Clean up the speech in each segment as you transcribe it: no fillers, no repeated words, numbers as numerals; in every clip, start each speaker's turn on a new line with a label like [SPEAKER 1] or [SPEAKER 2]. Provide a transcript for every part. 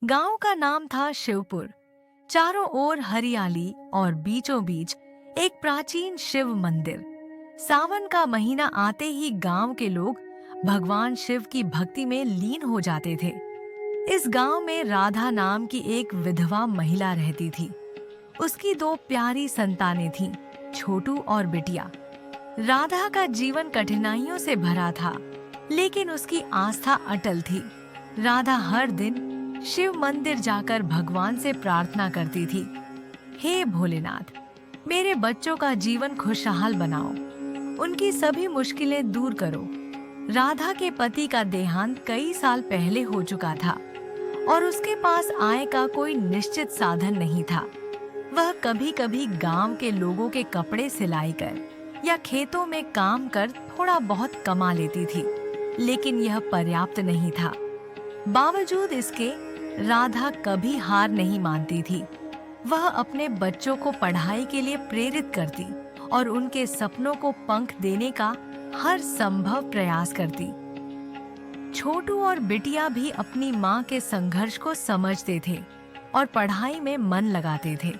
[SPEAKER 1] गांव का नाम था शिवपुर। चारों ओर हरियाली और बीचों बीच एक प्राचीन शिव मंदिर। सावन का महीना आते ही गांव के लोग भगवान शिव की भक्ति में लीन हो जाते थे। इस गांव में राधा नाम की एक विधवा महिला रहती थी। उसकी दो प्यारी संतानें थीं, छोटू और बिटिया। राधा का जीवन कठिनाइयों से भरा था, लेकिन उसकी आस्था अटल थी। राधा हर दिन शिव मंदिर जाकर भगवान से प्रार्थना करती थी, हे भोलेनाथ, मेरे बच्चों का जीवन खुशहाल बनाओ, उनकी सभी मुश्किलें दूर करो। राधा के पति का देहांत कई साल पहले हो चुका था और उसके पास आय का कोई निश्चित साधन नहीं था। वह कभी-कभी गांव के लोगों के कपड़े सिलाई कर या खेतों में काम कर थोड़ा बहुत कमा लेती थी, लेकिन यह पर्याप्त नहीं था। बावजूद इसके राधा कभी हार नहीं मानती थी। वह अपने बच्चों को पढ़ाई के लिए प्रेरित करती और उनके सपनों को पंख देने का हर संभव प्रयास करती। छोटू और बिटिया भी अपनी मां के संघर्ष को समझते थे और पढ़ाई में मन लगाते थे।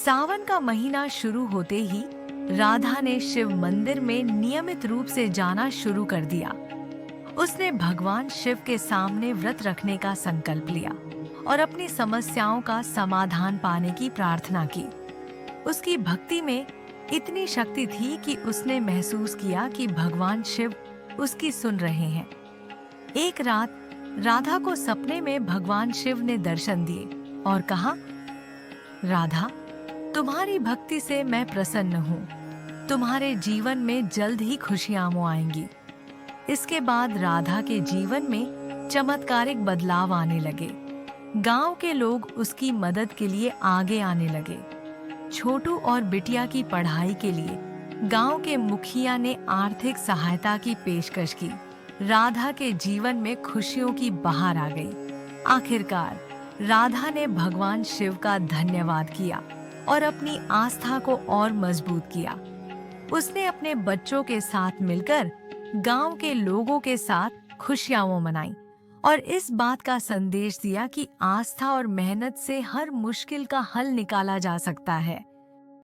[SPEAKER 1] सावन का महीना शुरू होते ही राधा ने शिव मंदिर में नियमित रूप से जाना शुरू कर दिया। उसने भगवान शिव के सामने व्रत रखने का संकल्प लिया और अपनी समस्याओं का समाधान पाने की प्रार्थना की। उसकी भक्ति में इतनी शक्ति थी कि उसने महसूस किया कि भगवान शिव उसकी सुन रहे हैं। एक रात राधा को सपने में भगवान शिव ने दर्शन दिए और कहा, राधा, तुम्हारी भक्ति से मैं प्रसन्न हूँ। तुम्हारे जीवन में जल्द ही खुशियां आएंगी। इसके बाद राधा के जीवन में चमत्कारिक बदलाव आने लगे। गांव के लोग उसकी मदद के लिए आगे आने लगे। छोटू और बिटिया की पढ़ाई के लिए गांव के मुखिया ने आर्थिक सहायता की पेशकश की। राधा के जीवन में खुशियों की बहार आ गई। आखिरकार राधा ने भगवान शिव का धन्यवाद किया और अपनी आस्था को और मजबूत किया। उसने अपने बच्चों के साथ मिलकर गांव के लोगों के साथ खुशियां मनाई और इस बात का संदेश दिया कि आस्था और मेहनत से हर मुश्किल का हल निकाला जा सकता है।